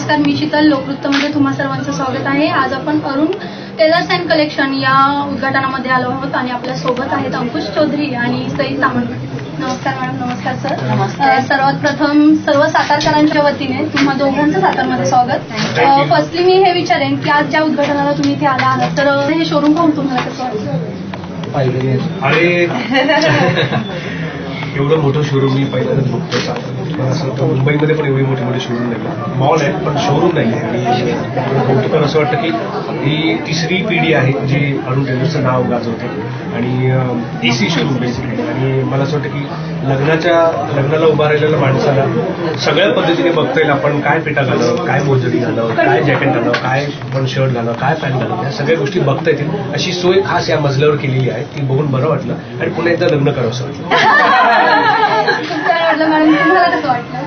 नमस्कार, मी शीतल. लोकवृत्तमध्ये तुम्हा सर्वांचं स्वागत आहे. आज आपण अरुण टेलर्स अँड कलेक्शन या उद्घाटनामध्ये आलो आहोत आणि आपल्या सोबत आहेत अंकुश चौधरी आणि सई सामंत. नमस्कार मॅडम. नमस्कार सर. नमस्कार. सर्वात प्रथम सर्व सातारकरांच्या वतीने तुम्हा दोघांचं सातारमध्ये स्वागत. फर्स्टली मी हे विचारेन की आज ज्या उद्घाटनाला तुम्ही इथे आला आहात तर हे शोरूम पाहून तुम्हाला कसं वाटतं? अरे एवढं मोठं शोरूम मी पहिल्यांदाच बघतो. असं वाटतं मुंबईमध्ये पण एवढी मोठी मोठी शोरूम नाही, मॉल आहेत पण शोरूम नाही आहे. आणि कौतुकानं असं वाटतं की ही तिसरी पिढी आहे जी अरुण टेलर्सचं नाव गाजवते आणि एसी शोरूम बेसिकली. आणि मला असं वाटतं की लग्नाला उभा राहिलेल्या माणसाला सगळ्या पद्धतीने बघता येईल. आपण काय पेटा घालावं, काय मोजडी घालावं, काय जॅकेट घालावं, काय पण शर्ट घालावं, काय पॅन्ट घालावं, या सगळ्या गोष्टी बघता येतील अशी सोय खास या मजल्यावर केलेली आहे. ती बघून बरं वाटलं आणि पुन्हा एकदा लग्न करावं असं मॅडम तुम्हाला कसं वाटलं?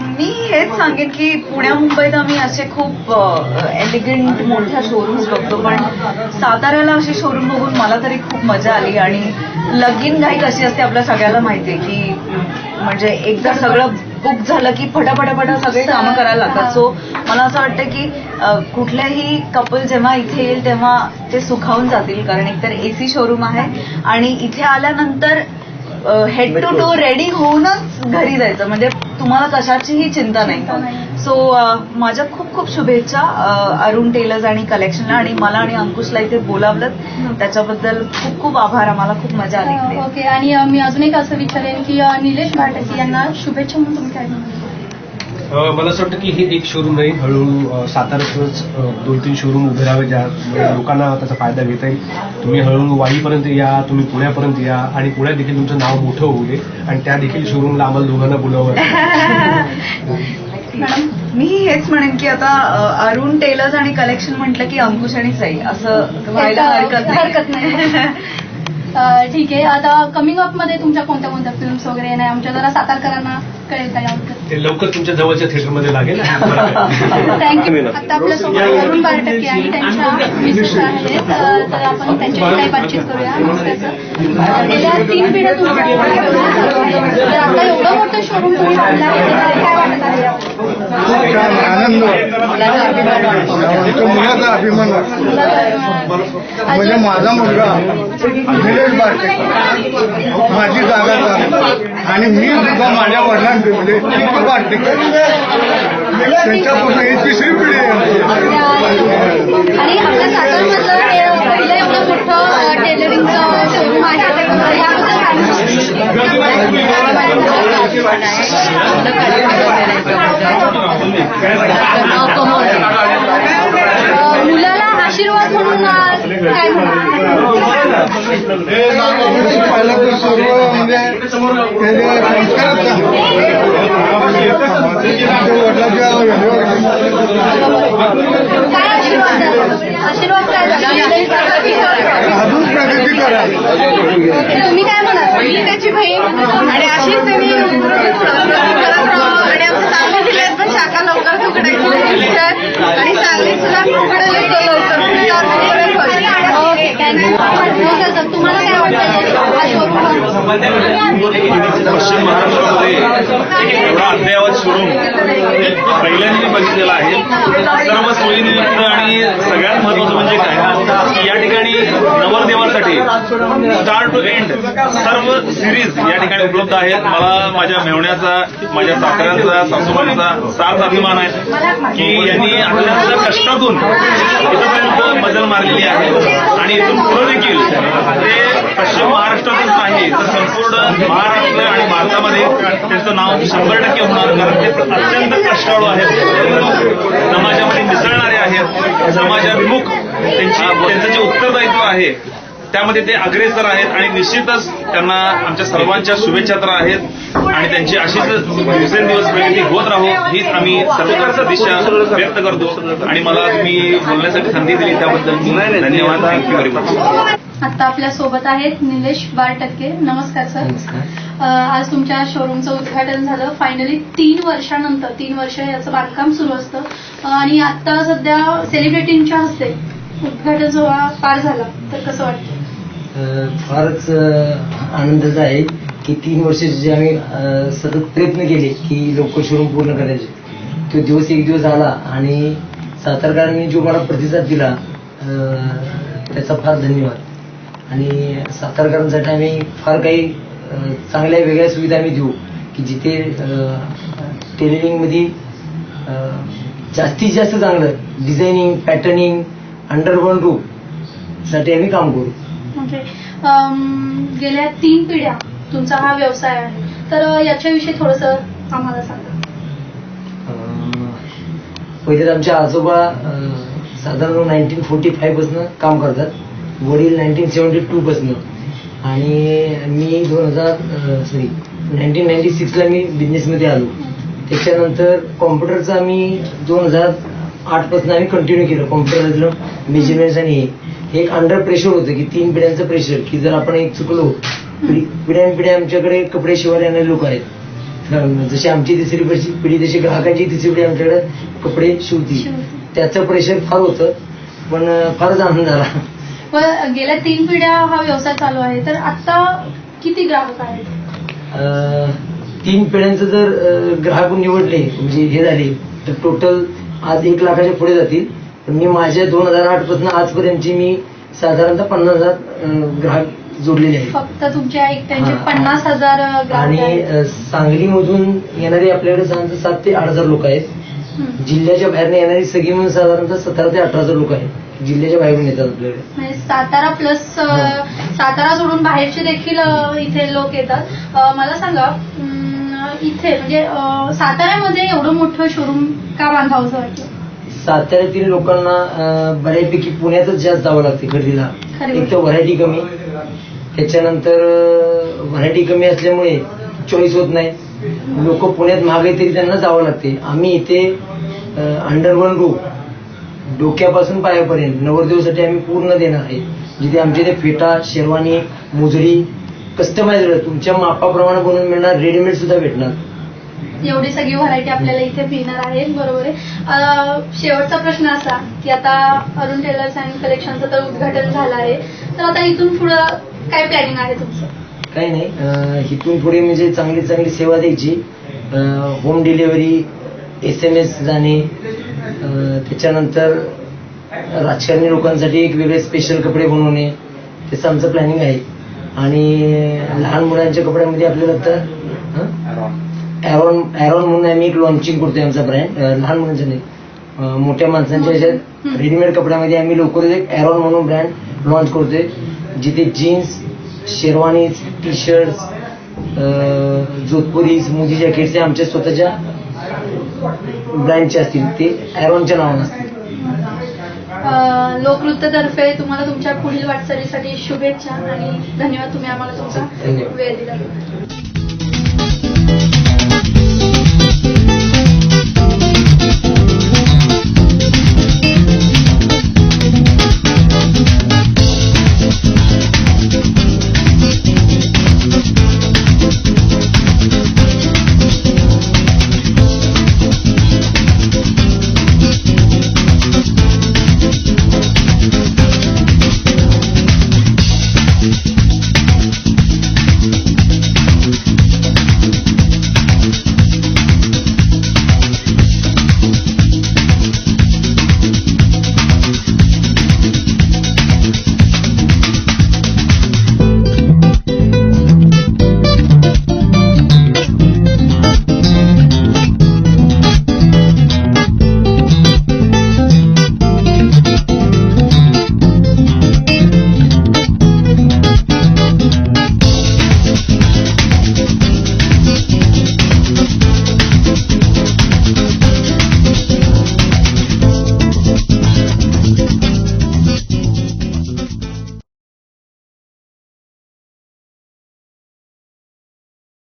मी हेच सांगेन की पुण्या मुंबईत आम्ही असे खूप एलिगंट मोठ्या शोरूम्स बघतो, पण साताऱ्याला असे शोरूम बघून मला तरी खूप मजा आली. आणि लगीन घाई कशी असते आपल्या सगळ्याला माहितीये की म्हणजे एकदा सगळं बुक झालं की फटाफटाफटा सगळे कामं करायला लागतात. सो मला असं वाटतं की कुठल्याही कपल जेव्हा इथे येईल तेव्हा ते सुखावून जातील, कारण एकतर एसी शोरूम आहे आणि इथे आल्यानंतर हेड टू टो रेडी होऊनच घरी जायचं, म्हणजे तुम्हाला कशाचीही चिंता नाही. सो माझ्या खूप खूप शुभेच्छा अरुण टेलर्स आणि कलेक्शनला, आणि मला आणि अंकुशला इथे बोलावलं त्याच्याबद्दल खूप खूप आभार. आम्हाला खूप मजा आली. ओके. आणि मी अजून एक असं विचारेन की निलेश भाटकी यांना शुभेच्छा म्हणून तुम्ही काय म्हणता? मला असं वाटतं की हे एक शोरूम नाही, हळूहळू साताऱ्यातूनच 2-3 शोरूम उभे राहावे ज्या लोकांना त्याचा फायदा घेता येईल. तुम्ही हळूहळू वाईपर्यंत या, तुम्ही पुण्यापर्यंत या आणि पुण्यात देखील तुमचं नाव मोठं होऊ दे आणि त्या देखील शोरूमला आम्हाला दोघांना बोलावं. मॅडम मी हेच म्हणेन की आता अरुण टेलर्स आणि कलेक्शन म्हटलं की अंकुश आणि सई असं व्हायला हरकत नाही. ठीक आहे. आता कमिंग अप मध्ये तुमच्या कोणत्या कोणत्या फिल्म्स वगैरे नाही आमच्या जरा सातारकरांना कळेल काय आवडतं ते लवकर तुमच्या जवळच्या थिएटरमध्ये लागेल. थँक्यू. आता आपल्यासोबत अरुण बारटके आणि त्यांच्या मिसेस आहेत, तर आपण त्यांच्याशी काही बातचीत करूया. नमस्कार सर. गेल्या 3 पिढ्या तर आता एवढं मोठं शोरूम तुम्ही बांधलं आहे, काय वाटत आहे? आनंद, मुलाचा अभिमान म्हणजे माझा मुलगा निलेश बारटे माझी जागा आणि मी सुद्धा माझ्या वडिलांची म्हणजे बारटे त्यांच्यापासून ही तिसरी पिढी आहे. आणि आपल्या सातारमधलं पहिलं एवढं मोठं टेलरिंगचं शोरूम आहे, मुलाला आशीर्वाद म्हणून काय पहिला तर सर्व म्हणजे वडिलांच्या आशीर्वाद काय अजून प्रगती करा. तुम्ही काय म्हणाल? त्याची बहीण आणि अशीच त्यांनी आणि आमच्या सांगली जिल्ह्यात पण शाखा लवकर उघडायची आणि सांगलीत सुद्धा उघडेल लवकर. ओके. थँक्यू. तुम्हाला काय वाटतं? पश्चिम महाराष्ट्रामध्ये एवढा अद्ययावत शोरूम पहिल्यांदा बघितलेला आहे. सर्व सोयीनियुक्त आणि सगळ्यात महत्वाचं म्हणजे काय, या ठिकाणी नवरदेवासाठी स्टार्ट टू एंड सर्व सिरीज या ठिकाणी उपलब्ध आहेत. मला माझ्या मेहण्याचा, माझ्या सासऱ्यांचा, सासूबाईंचा सार्थ अभिमान आहे की यांनी अत्यंत कष्टातून इथपर्यंत बदल मारलेली आहे आणि इथून पुढे देखील ते पश्चिम महाराष्ट्रातच नाही तर संपूर्ण महाराष्ट्र आणि भारतामध्ये त्यांचं नाव 100% होणार, कारण ते अत्यंत कष्टाळू आहेत, समाजामध्ये मिसळणारे आहेत, समाजाभिमुख त्यांचं जे उत्तरदायित्व आहे त्यामध्ये ते अग्रेसर आहेत आणि निश्चितच त्यांना आमच्या सर्वांच्या शुभेच्छा तर आहेत आणि त्यांची अशीच दिवसेंदिवस प्रगती होत राहो हीच आम्ही सर्व सदिच्छा व्यक्त करतो. आणि मला तुम्ही बोलण्यासाठी संधी दिली त्याबद्दल मी धन्यवाद. Thank you very much. आता आपल्या सोबत आहेत निलेश बारटके. नमस्कार सर. आज तुमच्या शोरूमचं उद्घाटन झालं फायनली 3 वर्षानंतर. 3 वर्ष याचं बांधकाम सुरू असतं आणि आता सध्या सेलिब्रिटींच्या हस्ते उद्घाटन जेव्हा पार झाला तर कसं वाटतं? फारच आनंदाचं आहे की 3 वर्ष जे आम्ही सतत प्रयत्न केले की लोक शोरूम पूर्ण करायचे तो दिवस एक दिवस आला आणि सातारकरांनी जो मला प्रतिसाद दिला त्याचा फार धन्यवाद. आणि सातारकरांसाठी आम्ही फार काही चांगल्या वेगळ्या सुविधा आम्ही देऊ की जिथे टेलरिंगमध्ये जास्तीत जास्त चांगलं designing patterning under one roof साठी आम्ही काम करू. म्हणजे गेल्या 3 पिढ्या तुमचा हा व्यवसाय आहे, तर याच्याविषयी थोडंसं आम्हाला सांगा. पहिले तर आमचे आजोबा साधारण 1945 पासून काम करतात, वडील 1972 पासून, आणि मी 1996 ला मी बिझनेसमध्ये आलो. त्याच्यानंतर कॉम्प्युटरचं आम्ही 2008 पासून आम्ही कंटिन्यू केलं. कॉम्प्युटरमधलं मेजरमेंट्स आणि हे एक अंडर प्रेशर होतं की 3 पिढ्यांचं प्रेशर की जर आपण एक चुकलो पिढ्यानपिढ्या आमच्याकडे कपडे शिवायला येणारे लोक आहेत. जशी आमची तिसरी पिढी तशी ग्राहकांची तिसरी पिढी आमच्याकडे कपडे शिवती. त्याचं प्रेशर फार होतं, पण फारच आनंद झाला. पण गेल्या 3 पिढ्या हा व्यवसाय चालू आहे, तर आता किती ग्राहक आहेत? 3 पिढ्यांचं जर ग्राहक निवडले म्हणजे हे झाले तर टोटल आज 1 लाखाच्या पुढे जातील. पण मी माझ्या 2008 पासून आजपर्यंतची मी साधारणतः 50,000 ग्राहक जोडलेले आहेत. फक्त तुमच्या एकट्यांचे 50,000 ग्राहक आणि आहेत. सांगलीमधून येणारे आपल्याकडे साधारणतः 7,000 ते 8,000 लोक आहेत. जिल्ह्याच्या बाहेर येणारी सगळी मिळून साधारणतः 17,000 ते 18,000 लोक आहेत जिल्ह्याच्या बाहेरून येतात आपल्याकडे. म्हणजे सातारा प्लस सातारा सोडून बाहेरचे देखील इथे लोक येतात. मला सांगा, इथे म्हणजे साताऱ्यामध्ये एवढं मोठं शोरूम का बांधावंसं वाटलं? साताऱ्यातील लोकांना बऱ्यापैकी पुण्यातच जास्त जावं लागते खरेदीला. एक तर व्हरायटी कमी, त्याच्यानंतर व्हरायटी कमी असल्यामुळे चॉईस होत नाही. लोक पुण्यात महागाई तरी त्यांना जावं लागते. आम्ही इथे अंडर वन रूफ डोक्यापासून पायापर्यंत नवरदेवासाठी आम्ही पूर्ण देणार आहे. जिथे आमच्या इथे फेटा शेरवानी मोजडी कस्टमाइज तुमच्या मापाप्रमाणे बनवून मिळणार, रेडीमेड सुद्धा भेटणार. एवढी सगळी व्हरायटी आपल्याला इथे मिळणार आहे. बरोबर आहे. शेवटचा प्रश्न असा की आता अरुण टेलर्स अँड कलेक्शनचं तर उद्घाटन झालं आहे, तर आता इथून पुढं काय प्लॅनिंग आहे तुमचं? काही नाही, इथून पुढे म्हणजे चांगली चांगली सेवा द्यायची. होम डिलिव्हरी, SMS जाणे, त्याच्यानंतर राजकारणी लोकांसाठी एक वेगळे स्पेशल कपडे बनवणे, त्याचं आमचं प्लॅनिंग आहे. आणि लहान मुलांच्या कपड्यामध्ये आपल्याला आता ॲरॉन म्हणून आम्ही एक लॉन्चिंग करतोय आमचा ब्रँड. लहान मुलांच्या नाही, मोठ्या माणसांच्या ह्याच्यात रेडीमेड कपड्यामध्ये आम्ही लवकरच एक ॲरॉन म्हणून ब्रँड लॉन्च करतोय, जिथे जीन्स शेरवानी टी शर्ट्स जोधपुरी मोदी जॅकेट्स हे आमच्या स्वतःच्या ब्रँडचे असतील, ते ॲरॉनच्या नावानं असतील. लोकनृत्यतर्फे तुम्हाला तुमच्या पुढील वाटचालीसाठी शुभेच्छा आणि धन्यवाद. तुम्ही आम्हाला तुमचा धन्यवाद. वेळ दिला.